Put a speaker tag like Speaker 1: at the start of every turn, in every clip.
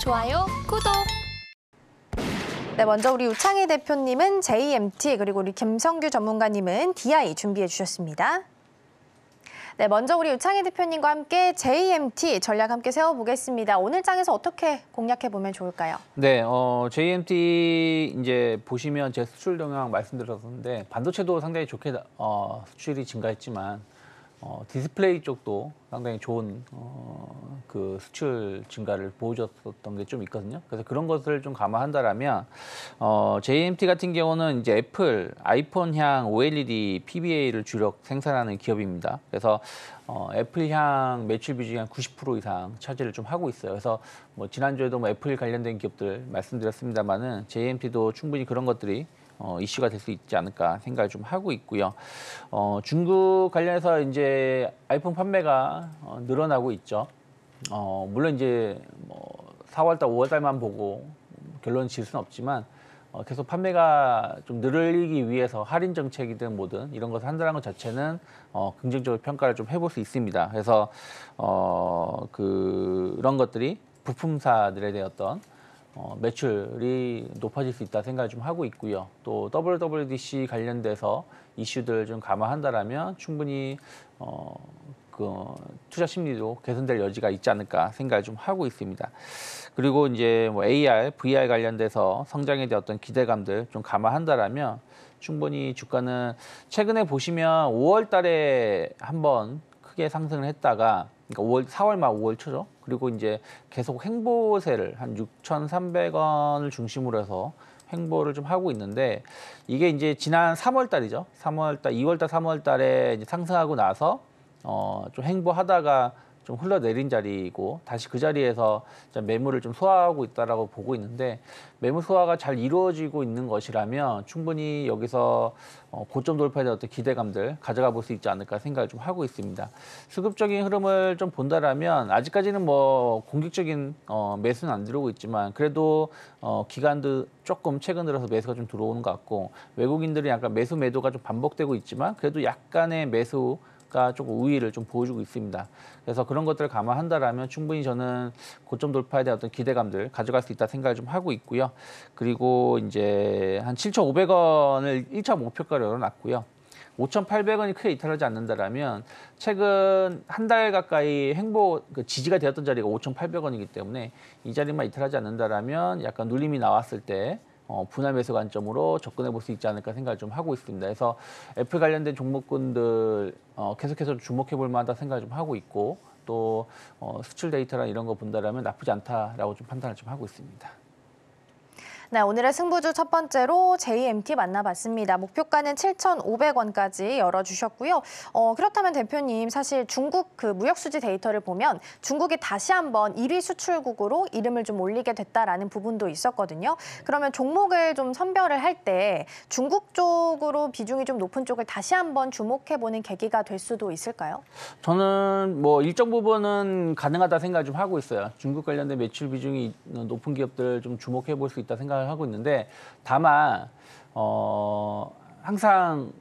Speaker 1: 좋아요, 구독!
Speaker 2: 네, 먼저 우리 우창희 대표님은 JMT, 그리고 우리 김성규 전문가님은 DI 준비해 주셨습니다. 네, 먼저 우리 우창희 대표님과 함께 JMT 전략 함께 세워보겠습니다. 오늘 장에서 어떻게 공략해보면 좋을까요?
Speaker 3: 네, JMT 이제 보시면 제 수출 동향 말씀드렸었는데 반도체도 상당히 좋게 수출이 증가했지만 디스플레이 쪽도 상당히 좋은 그 수출 증가를 보여줬었던 게 좀 있거든요. 그래서 그런 것을 좀 감안한다라면 JMT 같은 경우는 이제 애플 아이폰향 OLED PBA를 주력 생산하는 기업입니다. 그래서 애플향 매출 비중이 한 90% 이상 차지를 좀 하고 있어요. 그래서 뭐 지난주에도 뭐 애플 관련된 기업들 말씀드렸습니다만은 JMT도 충분히 그런 것들이 이슈가 될 수 있지 않을까 생각을 좀 하고 있고요. 중국 관련해서 이제 아이폰 판매가 늘어나고 있죠. 물론 이제 뭐 4월달, 5월달만 보고 결론 지을 수는 없지만 계속 판매가 좀 늘리기 위해서 할인 정책이든 뭐든 이런 것을 한다는 것 자체는 긍정적으로 평가를 좀 해볼 수 있습니다. 그래서 그런 것들이 부품사들에 대한 어떤 매출이 높아질 수 있다 생각을 좀 하고 있고요. 또 WWDC 관련돼서 이슈들 좀 감안한다라면 충분히 그 투자 심리도 개선될 여지가 있지 않을까 생각을 좀 하고 있습니다. 그리고 이제 뭐 AR, VR 관련돼서 성장에 대한 어떤 기대감들 좀 감안한다라면 충분히 주가는 최근에 보시면 5월 달에 한번 크게 상승을 했다가 그러니까 4월 말 5월 초죠. 그리고 이제 계속 횡보세를 한 6,300원을 중심으로 해서 횡보를 좀 하고 있는데 이게 이제 지난 3월 달이죠. 3월 달, 2월 달, 3월 달에 이제 상승하고 나서 좀 횡보하다가 좀 흘러내린 자리이고 다시 그 자리에서 매물을 좀 소화하고 있다라고 보고 있는데 매물 소화가 잘 이루어지고 있는 것이라면 충분히 여기서 고점 돌파에 대한 어떤 기대감들 가져가 볼 수 있지 않을까 생각을 좀 하고 있습니다. 수급적인 흐름을 좀 본다라면 아직까지는 뭐 공격적인 매수는 안 들어오고 있지만 그래도 기관도 조금 최근 들어서 매수가 좀 들어오는 것 같고 외국인들은 약간 매수 매도가 좀 반복되고 있지만 그래도 약간의 매수가 조금 우위를 좀 보여주고 있습니다. 그래서 그런 것들을 감안한다라면 충분히 저는 고점 돌파에 대한 어떤 기대감들 가져갈 수 있다 생각을 좀 하고 있고요. 그리고 이제 한 7,500원을 1차 목표가로 열어놨고요. 5,800원이 크게 이탈하지 않는다라면 최근 한 달 가까이 지지가 되었던 자리가 5,800원이기 때문에 이 자리만 이탈하지 않는다라면 약간 눌림이 나왔을 때 분할 매수 관점으로 접근해 볼 수 있지 않을까 생각을 좀 하고 있습니다. 그래서 애플 관련된 종목군들 계속해서 주목해 볼 만하다 생각을 좀 하고 있고 또 수출 데이터나 이런 거 본다라면 나쁘지 않다라고 좀 판단을 좀 하고 있습니다.
Speaker 2: 네, 오늘의 승부주 첫 번째로 JMT 만나봤습니다. 목표가는 7,500원까지 열어주셨고요. 그렇다면 대표님, 사실 중국 그 무역수지 데이터를 보면 중국이 다시 한번 1위 수출국으로 이름을 좀 올리게 됐다라는 부분도 있었거든요. 그러면 종목을 좀 선별을 할 때 중국 쪽으로 비중이 좀 높은 쪽을 다시 한번 주목해보는 계기가 될 수도 있을까요?
Speaker 3: 저는 뭐 일정 부분은 가능하다 생각을 좀 하고 있어요. 중국 관련된 매출 비중이 높은 기업들 좀 주목해 볼 수 있다 생각을 하고 있는데 다만 항상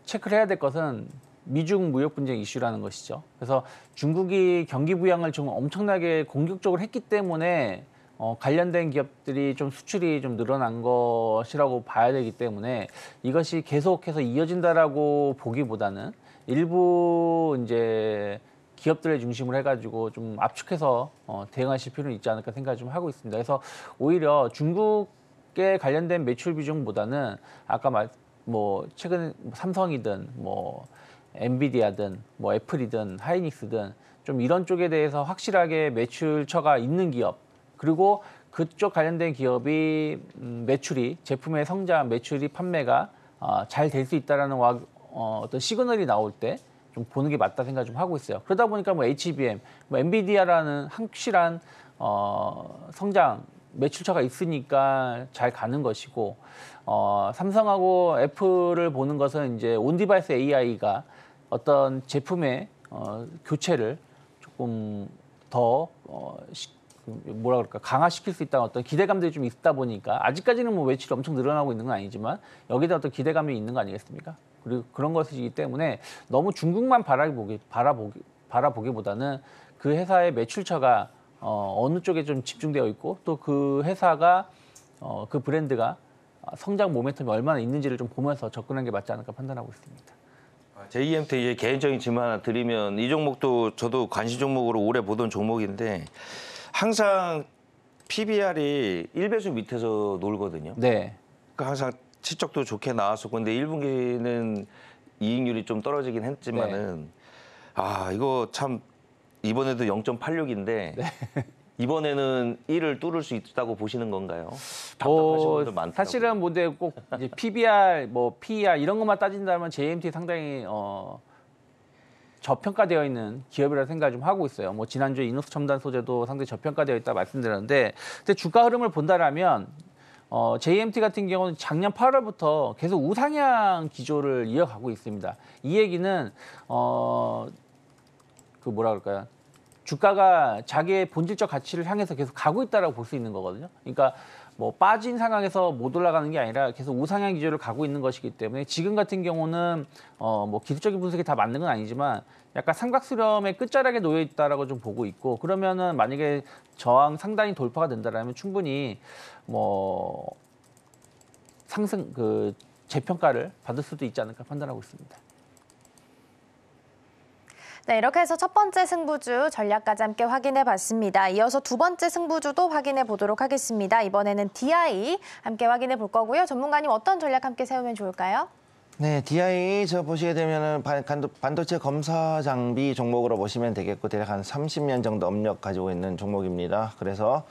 Speaker 3: 체크를 해야 될 것은 미중 무역 분쟁 이슈라는 것이죠. 그래서 중국이 경기 부양을 좀 엄청나게 공격적으로 했기 때문에 관련된 기업들이 좀 수출이 좀 늘어난 것이라고 봐야 되기 때문에 이것이 계속해서 이어진다라고 보기보다는 일부 이제 기업들의 중심으로 해가지고 좀 압축해서 대응하실 필요는 있지 않을까 생각을 좀 하고 있습니다. 그래서 오히려 중국에 관련된 매출 비중보다는 아까 뭐 최근 삼성이든 뭐 엔비디아든 뭐 애플이든 하이닉스든 좀 이런 쪽에 대해서 확실하게 매출처가 있는 기업 그리고 그쪽 관련된 기업이 매출이 제품의 성장, 매출이 판매가 잘 될 수 있다라는 어떤 시그널이 나올 때 좀 보는 게 맞다 생각 좀 하고 있어요. 그러다 보니까 뭐 HBM, 뭐 엔비디아라는 확실한 성장 매출처가 있으니까 잘 가는 것이고 삼성하고 애플을 보는 것은 이제 온디바이스 AI가 어떤 제품의 교체를 조금 더 뭐라 그럴까 강화시킬 수 있다는 어떤 기대감들이 좀 있다 보니까 아직까지는 뭐 매출이 엄청 늘어나고 있는 건 아니지만 여기다 어떤 기대감이 있는 거 아니겠습니까? 그리고 그런 것이기 때문에 너무 중국만 바라보기보다는 그 회사의 매출처가 어느 쪽에 좀 집중되어 있고 또 그 회사가 그 브랜드가 성장 모멘텀이 얼마나 있는지를 좀 보면서 접근하는 게 맞지 않을까 판단하고 있습니다.
Speaker 1: JMT 이제 개인적인 질문 하나 드리면 이 종목도 저도 관심 종목으로 오래 보던 종목인데 항상 PBR이 1배수 밑에서 놀거든요.
Speaker 3: 네.
Speaker 1: 그러니까 항상 실적도 좋게 나왔었고 근데 1분기는 이익률이 좀 떨어지긴 했지만은 이거 참 이번에도 0.86인데 이번에는 1을 뚫을 수 있다고 보시는 건가요? 답답하신 분들 많더라고요.
Speaker 3: 사실은 근데 꼭 이제 PBR, PER 이런 것만 따진다면 JMT 상당히 저평가되어 있는 기업이라 생각을 좀 하고 있어요. 지난주에 이노스 첨단 소재도 상당히 저평가되어 있다 말씀드렸는데, 근데 주가 흐름을 본다라면 JMT 같은 경우는 작년 8월부터 계속 우상향 기조를 이어가고 있습니다. 이 얘기는 그 뭐라 그럴까요? 주가가 자기의 본질적 가치를 향해서 계속 가고 있다라고 볼 수 있는 거거든요. 그러니까 빠진 상황에서 못 올라가는 게 아니라 계속 우상향 기조를 가고 있는 것이기 때문에 지금 같은 경우는 기술적인 분석이 다 맞는 건 아니지만 약간 삼각수렴의 끝자락에 놓여 있다라고 좀 보고 있고, 그러면은 만약에 저항 상단이 돌파가 된다라면 충분히 상승 재평가를 받을 수도 있지 않을까 판단하고 있습니다.
Speaker 2: 네, 이렇게 해서 첫 번째 승부주 전략까지 함께 확인해 봤습니다. 이어서 두 번째 승부주도 확인해 보도록 하겠습니다. 이번에는 DI 함께 확인해 볼 거고요. 전문가님 어떤 전략 함께 세우면 좋을까요?
Speaker 4: 네, DI 저 보시게 되면은 반도체 검사 장비 종목으로 보시면 되겠고 대략 한 30년 정도 업력 가지고 있는 종목입니다. 그래서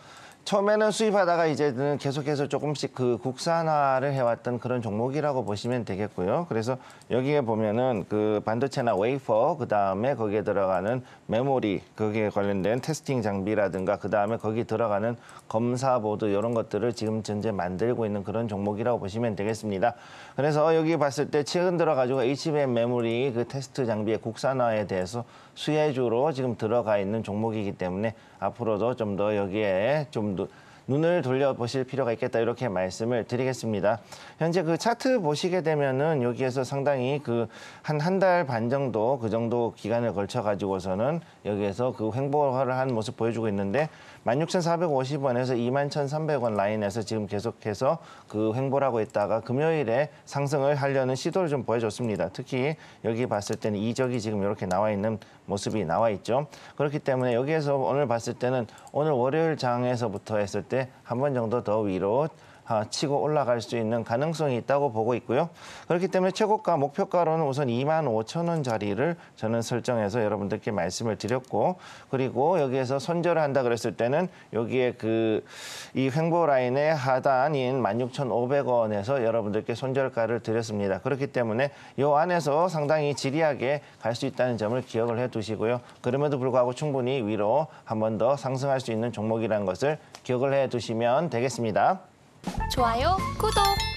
Speaker 4: 처음에는 수입하다가 이제는 계속해서 조금씩 그 국산화를 해왔던 그런 종목이라고 보시면 되겠고요. 그래서 여기에 보면은 그 반도체나 웨이퍼, 그 다음에 거기에 들어가는 메모리, 거기에 관련된 테스팅 장비라든가 그 다음에 거기 들어가는 검사 보드 이런 것들을 지금 현재 만들고 있는 그런 종목이라고 보시면 되겠습니다. 그래서 여기 봤을 때 최근 들어가지고 HBM 메모리 그 테스트 장비의 국산화에 대해서 수혜주로 지금 들어가 있는 종목이기 때문에 앞으로도 좀 더 여기에 좀 눈을 돌려보실 필요가 있겠다 이렇게 말씀을 드리겠습니다. 현재 그 차트 보시게 되면은 여기에서 상당히 그 한 달 반 정도 그 정도 기간을 걸쳐 가지고서는 여기에서 그 횡보를 한 모습 보여주고 있는데 16,450원에서 21,300원 라인에서 지금 계속해서 그 횡보를 하고 있다가 금요일에 상승을 하려는 시도를 좀 보여줬습니다. 특히 여기 봤을 때는 이적이 지금 이렇게 나와 있는 모습이 나와 있죠. 그렇기 때문에 여기에서 오늘 봤을 때는 오늘 월요일 장에서부터 했을 때 한 번 정도 더 위로 치고 올라갈 수 있는 가능성이 있다고 보고 있고요. 그렇기 때문에 최고가 목표가로는 우선 25,000원짜리를 저는 설정해서 여러분들께 말씀을 드렸고, 그리고 여기에서 손절을 한다 그랬을 때는 여기에 이 횡보 라인의 하단인 16,500원에서 여러분들께 손절가를 드렸습니다. 그렇기 때문에 이 안에서 상당히 지리하게 갈 수 있다는 점을 기억을 해두시고요. 그럼에도 불구하고 충분히 위로 한 번 더 상승할 수 있는 종목이라는 것을 기억을 해두시면 되겠습니다.
Speaker 5: 좋아요, 구독!